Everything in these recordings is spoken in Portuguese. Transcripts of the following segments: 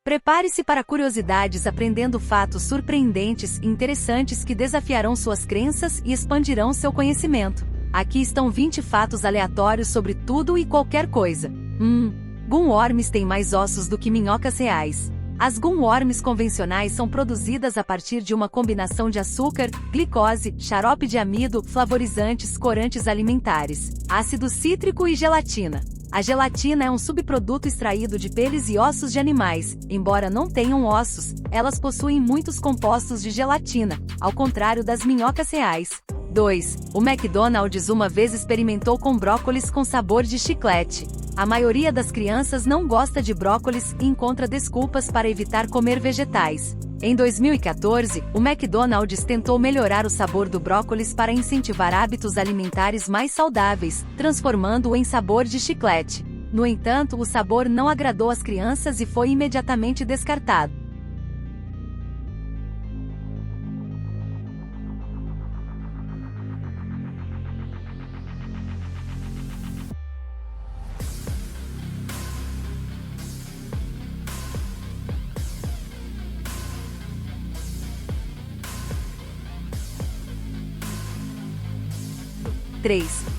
Prepare-se para curiosidades aprendendo fatos surpreendentes e interessantes que desafiarão suas crenças e expandirão seu conhecimento. Aqui estão 20 fatos aleatórios sobre tudo e qualquer coisa. Gumworms têm mais ossos do que minhocas reais. As gumworms convencionais são produzidas a partir de uma combinação de açúcar, glicose, xarope de amido, flavorizantes, corantes alimentares, ácido cítrico e gelatina. A gelatina é um subproduto extraído de peles e ossos de animais. Embora não tenham ossos, elas possuem muitos compostos de gelatina, ao contrário das minhocas reais. 2. O McDonald's uma vez experimentou com brócolis com sabor de chiclete. A maioria das crianças não gosta de brócolis e encontra desculpas para evitar comer vegetais. Em 2014, o McDonald's tentou melhorar o sabor do brócolis para incentivar hábitos alimentares mais saudáveis, transformando-o em sabor de chiclete. No entanto, o sabor não agradou as crianças e foi imediatamente descartado.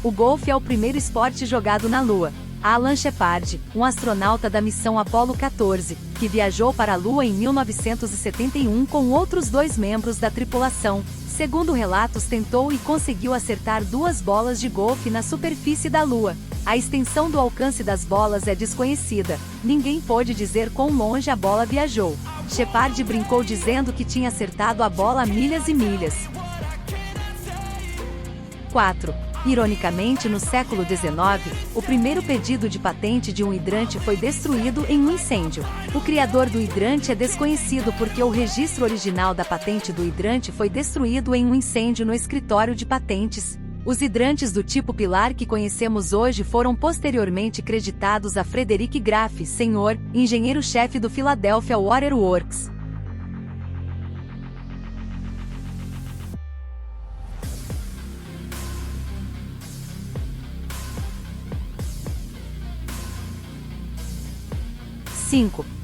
O golfe é o primeiro esporte jogado na Lua. Alan Shepard, um astronauta da missão Apollo 14, que viajou para a Lua em 1971 com outros 2 membros da tripulação, segundo relatos tentou e conseguiu acertar 2 bolas de golfe na superfície da Lua. A extensão do alcance das bolas é desconhecida, ninguém pôde dizer quão longe a bola viajou. Shepard brincou dizendo que tinha acertado a bola a milhas e milhas. 4. Ironicamente, no século XIX, o primeiro pedido de patente de um hidrante foi destruído em um incêndio. O criador do hidrante é desconhecido porque o registro original da patente do hidrante foi destruído em um incêndio no escritório de patentes. Os hidrantes do tipo pilar que conhecemos hoje foram posteriormente creditados a Frederick Graff, senhor, engenheiro-chefe do Philadelphia Water Works.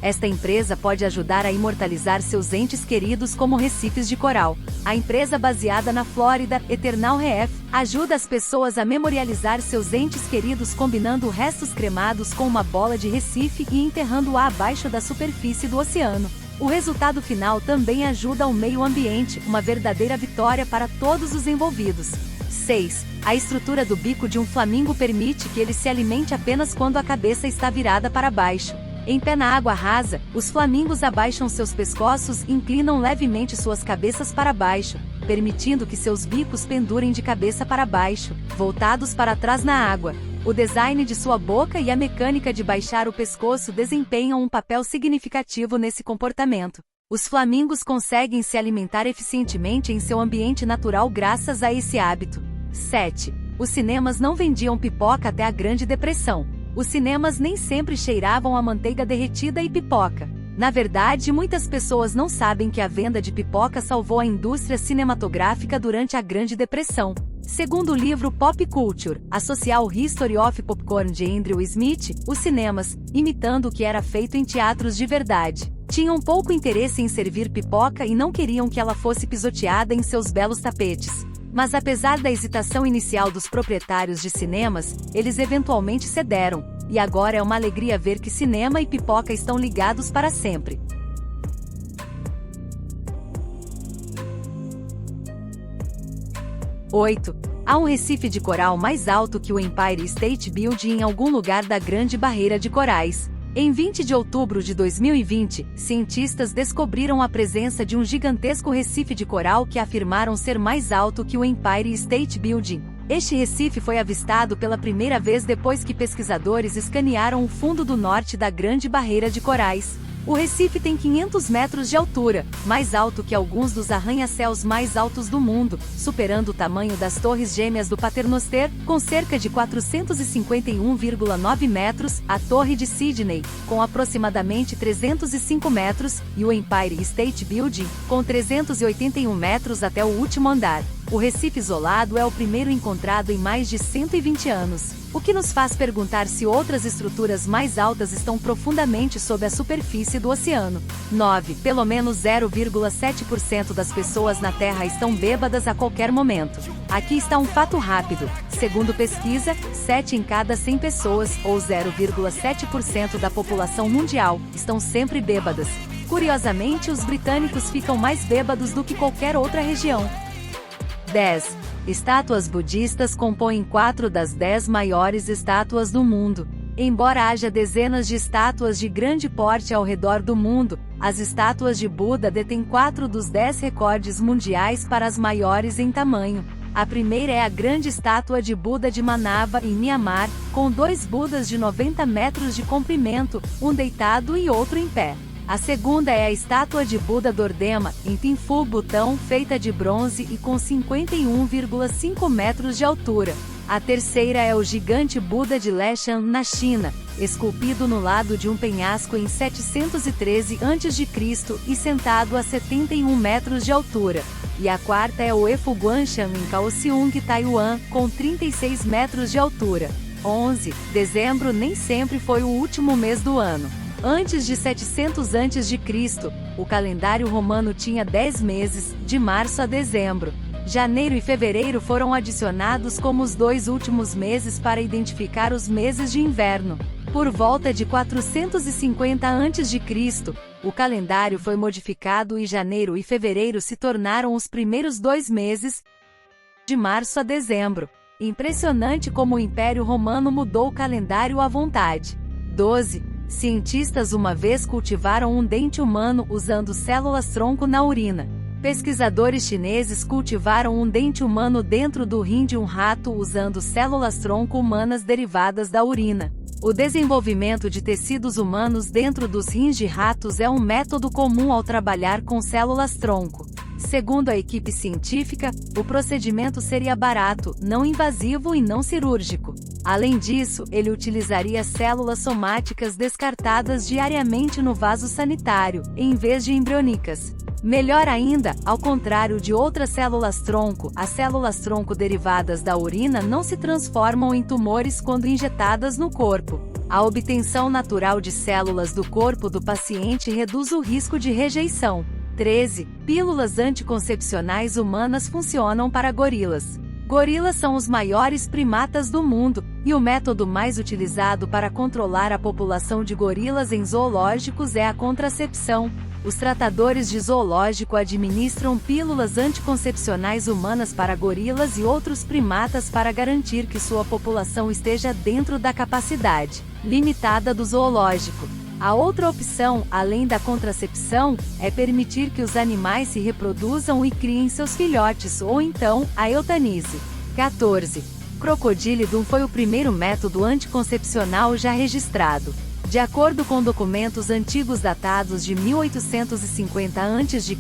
Esta empresa pode ajudar a imortalizar seus entes queridos como recifes de coral. A empresa baseada na Flórida, Eternal Reef, ajuda as pessoas a memorializar seus entes queridos combinando restos cremados com uma bola de recife e enterrando-a abaixo da superfície do oceano. O resultado final também ajuda ao meio ambiente, uma verdadeira vitória para todos os envolvidos. 6. A estrutura do bico de um flamingo permite que ele se alimente apenas quando a cabeça está virada para baixo. Em pé na água rasa, os flamingos abaixam seus pescoços e inclinam levemente suas cabeças para baixo, permitindo que seus bicos pendurem de cabeça para baixo, voltados para trás na água. O design de sua boca e a mecânica de baixar o pescoço desempenham um papel significativo nesse comportamento. Os flamingos conseguem se alimentar eficientemente em seu ambiente natural graças a esse hábito. 7. Os cinemas não vendiam pipoca até a Grande Depressão. Os cinemas nem sempre cheiravam a manteiga derretida e pipoca. Na verdade, muitas pessoas não sabem que a venda de pipoca salvou a indústria cinematográfica durante a Grande Depressão. Segundo o livro Pop Culture, A Social History of Popcorn de Andrew Smith, os cinemas, imitando o que era feito em teatros de verdade, tinham pouco interesse em servir pipoca e não queriam que ela fosse pisoteada em seus belos tapetes. Mas apesar da hesitação inicial dos proprietários de cinemas, eles eventualmente cederam, e agora é uma alegria ver que cinema e pipoca estão ligados para sempre. 8. Há um recife de coral mais alto que o Empire State Building em algum lugar da Grande Barreira de Corais. Em 20 de outubro de 2020, cientistas descobriram a presença de um gigantesco recife de coral que afirmaram ser mais alto que o Empire State Building. Este recife foi avistado pela primeira vez depois que pesquisadores escanearam o fundo do norte da Grande Barreira de Corais. O recife tem 500 metros de altura, mais alto que alguns dos arranha-céus mais altos do mundo, superando o tamanho das Torres Gêmeas do Paternoster, com cerca de 451,9 metros, a Torre de Sydney, com aproximadamente 305 metros, e o Empire State Building, com 381 metros até o último andar. O Recife isolado é o primeiro encontrado em mais de 120 anos, o que nos faz perguntar se outras estruturas mais altas estão profundamente sob a superfície do oceano. 9. Pelo menos 0,7% das pessoas na Terra estão bêbadas a qualquer momento. Aqui está um fato rápido. Segundo pesquisa, 7 em cada 100 pessoas, ou 0,7% da população mundial, estão sempre bêbadas. Curiosamente, os britânicos ficam mais bêbados do que qualquer outra região. 10. Estátuas budistas compõem 4 das 10 maiores estátuas do mundo. Embora haja dezenas de estátuas de grande porte ao redor do mundo, as estátuas de Buda detêm 4 dos 10 recordes mundiais para as maiores em tamanho. A primeira é a grande estátua de Buda de Manava, em Mianmar, com 2 Budas de 90 metros de comprimento, um deitado e outro em pé. A segunda é a estátua de Buda Dordema, em Thimphu, Butão, feita de bronze e com 51,5 metros de altura. A terceira é o gigante Buda de Leshan, na China, esculpido no lado de um penhasco em 713 a.C. e sentado a 71 metros de altura. E a quarta é o Efu Guanshan, em Kaohsiung, Taiwan, com 36 metros de altura. 11. Dezembro nem sempre foi o último mês do ano. Antes de 700 a.C., o calendário romano tinha 10 meses, de março a dezembro. Janeiro e fevereiro foram adicionados como os 2 últimos meses para identificar os meses de inverno. Por volta de 450 a.C., o calendário foi modificado e janeiro e fevereiro se tornaram os primeiros 2 meses, de março a dezembro. Impressionante como o Império Romano mudou o calendário à vontade. 12. Cientistas uma vez cultivaram um dente humano usando células-tronco na urina. Pesquisadores chineses cultivaram um dente humano dentro do rim de um rato usando células-tronco humanas derivadas da urina. O desenvolvimento de tecidos humanos dentro dos rins de ratos é um método comum ao trabalhar com células-tronco. Segundo a equipe científica, o procedimento seria barato, não invasivo e não cirúrgico. Além disso, ele utilizaria células somáticas descartadas diariamente no vaso sanitário, em vez de embrionicas. Melhor ainda, ao contrário de outras células-tronco, as células-tronco derivadas da urina não se transformam em tumores quando injetadas no corpo. A obtenção natural de células do corpo do paciente reduz o risco de rejeição. 13. Pílulas anticoncepcionais humanas funcionam para gorilas. Gorilas são os maiores primatas do mundo, e o método mais utilizado para controlar a população de gorilas em zoológicos é a contracepção. Os tratadores de zoológico administram pílulas anticoncepcionais humanas para gorilas e outros primatas para garantir que sua população esteja dentro da capacidade limitada do zoológico. A outra opção, além da contracepção, é permitir que os animais se reproduzam e criem seus filhotes ou então, a eutanísia. 14. Crocodilidum foi o primeiro método anticoncepcional já registrado. De acordo com documentos antigos datados de 1850 a.C.,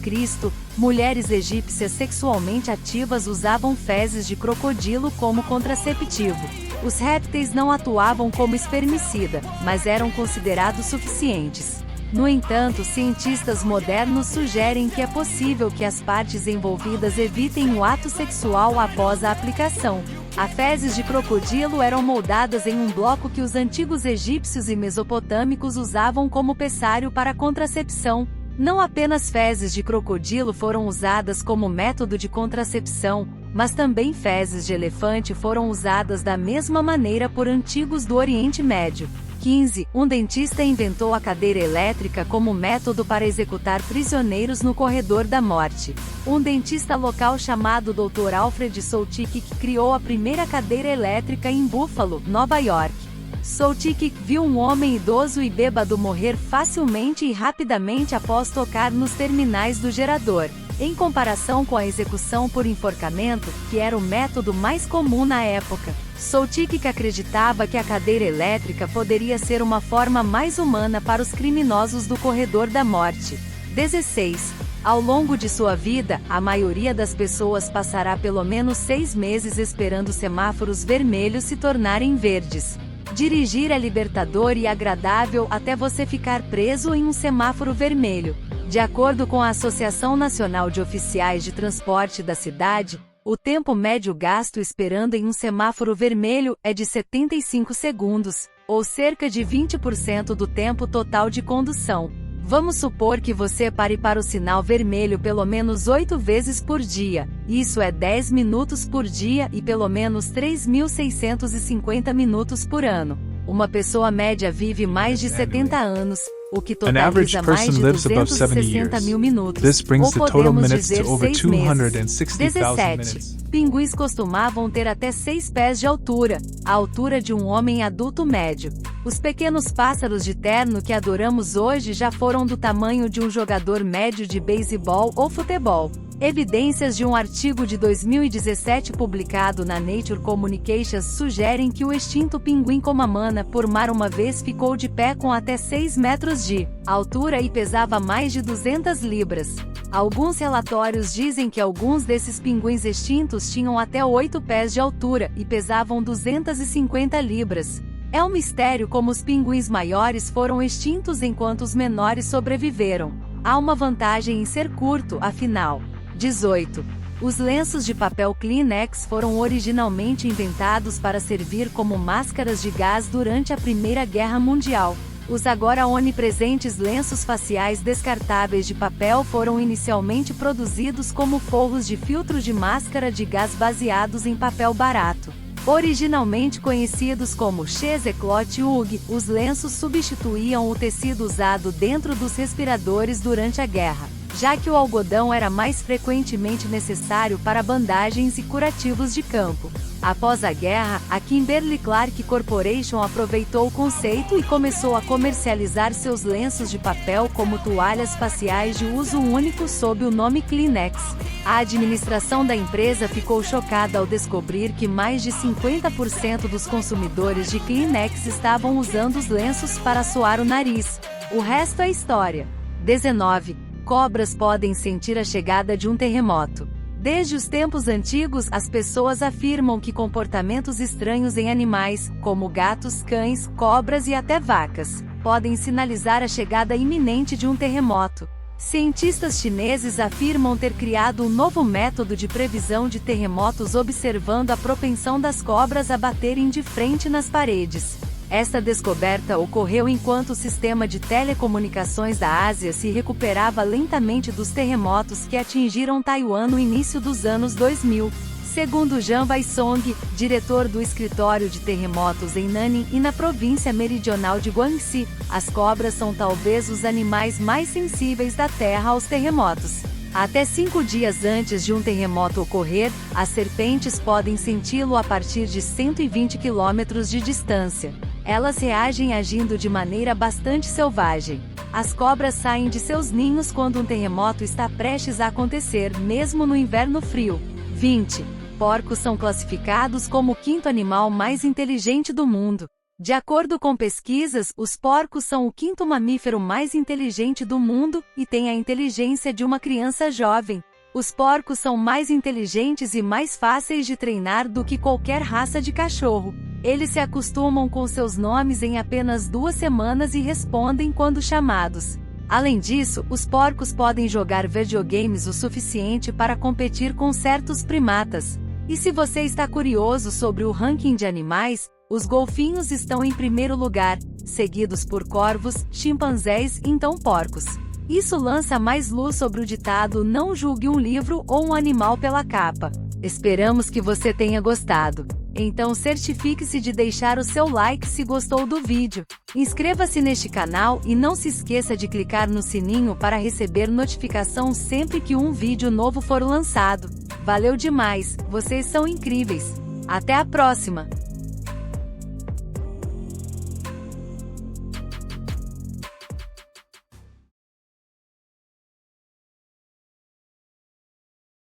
mulheres egípcias sexualmente ativas usavam fezes de crocodilo como contraceptivo. Os répteis não atuavam como espermicida, mas eram considerados suficientes. No entanto, cientistas modernos sugerem que é possível que as partes envolvidas evitem o ato sexual após a aplicação. As fezes de crocodilo eram moldadas em um bloco que os antigos egípcios e mesopotâmicos usavam como pessário para contracepção. Não apenas fezes de crocodilo foram usadas como método de contracepção, mas também fezes de elefante foram usadas da mesma maneira por antigos do Oriente Médio. 15. Um dentista inventou a cadeira elétrica como método para executar prisioneiros no corredor da morte. Um dentista local chamado Dr. Alfred Soltike criou a primeira cadeira elétrica em Buffalo, Nova York. Soltike viu um homem idoso e bêbado morrer facilmente e rapidamente após tocar nos terminais do gerador. Em comparação com a execução por enforcamento, que era o método mais comum na época, Soltike acreditava que a cadeira elétrica poderia ser uma forma mais humana para os criminosos do corredor da morte. 16. Ao longo de sua vida, a maioria das pessoas passará pelo menos 6 meses esperando semáforos vermelhos se tornarem verdes. Dirigir é libertador e agradável até você ficar preso em um semáforo vermelho. De acordo com a Associação Nacional de Oficiais de Transporte da cidade, O tempo médio gasto esperando em um semáforo vermelho é de 75 segundos, ou cerca de 20% do tempo total de condução. Vamos supor que você pare para o sinal vermelho pelo menos 8 vezes por dia. Isso é 10 minutos por dia e pelo menos 3.650 minutos por ano. Uma pessoa média vive mais de 70 anos, o que totaliza mais de 260 mil minutos, ou podemos dizer 6 meses. 17. Pinguins costumavam ter até 6 pés de altura, a altura de um homem adulto médio. Os pequenos pássaros de terno que adoramos hoje já foram do tamanho de um jogador médio de beisebol ou futebol. Evidências de um artigo de 2017 publicado na Nature Communications sugerem que o extinto pinguim comamana por mar uma vez ficou de pé com até 6 metros de altura e pesava mais de 200 libras. Alguns relatórios dizem que alguns desses pinguins extintos tinham até 8 pés de altura e pesavam 250 libras. É um mistério como os pinguins maiores foram extintos enquanto os menores sobreviveram. Há uma vantagem em ser curto, afinal. 18. Os lenços de papel Kleenex foram originalmente inventados para servir como máscaras de gás durante a Primeira Guerra Mundial. Os agora onipresentes lenços faciais descartáveis de papel foram inicialmente produzidos como forros de filtro de máscara de gás baseados em papel barato. Originalmente conhecidos como cheesecloth UGG, os lenços substituíam o tecido usado dentro dos respiradores durante a guerra, já que o algodão era mais frequentemente necessário para bandagens e curativos de campo. Após a guerra, a Kimberly-Clark Corporation aproveitou o conceito e começou a comercializar seus lenços de papel como toalhas faciais de uso único sob o nome Kleenex. A administração da empresa ficou chocada ao descobrir que mais de 50% dos consumidores de Kleenex estavam usando os lenços para suar o nariz. O resto é história. 19. Cobras podem sentir a chegada de um terremoto. Desde os tempos antigos, as pessoas afirmam que comportamentos estranhos em animais, como gatos, cães, cobras e até vacas, podem sinalizar a chegada iminente de um terremoto. Cientistas chineses afirmam ter criado um novo método de previsão de terremotos observando a propensão das cobras a baterem de frente nas paredes. Esta descoberta ocorreu enquanto o sistema de telecomunicações da Ásia se recuperava lentamente dos terremotos que atingiram Taiwan no início dos anos 2000. Segundo Zhang Weisong, diretor do escritório de terremotos em Nanning e na província meridional de Guangxi, as cobras são talvez os animais mais sensíveis da Terra aos terremotos. Até 5 dias antes de um terremoto ocorrer, as serpentes podem senti-lo a partir de 120 km de distância. Elas reagem agindo de maneira bastante selvagem. As cobras saem de seus ninhos quando um terremoto está prestes a acontecer, mesmo no inverno frio. 20. Porcos são classificados como o quinto animal mais inteligente do mundo. De acordo com pesquisas, os porcos são o quinto mamífero mais inteligente do mundo e têm a inteligência de uma criança jovem. Os porcos são mais inteligentes e mais fáceis de treinar do que qualquer raça de cachorro. Eles se acostumam com seus nomes em apenas 2 semanas e respondem quando chamados. Além disso, os porcos podem jogar videogames o suficiente para competir com certos primatas. E se você está curioso sobre o ranking de animais, os golfinhos estão em primeiro lugar, seguidos por corvos, chimpanzés e então porcos. Isso lança mais luz sobre o ditado "não julgue um livro ou um animal pela capa". Esperamos que você tenha gostado. Então certifique-se de deixar o seu like se gostou do vídeo. Inscreva-se neste canal e não se esqueça de clicar no sininho para receber notificação sempre que um vídeo novo for lançado. Valeu demais, vocês são incríveis. Até a próxima!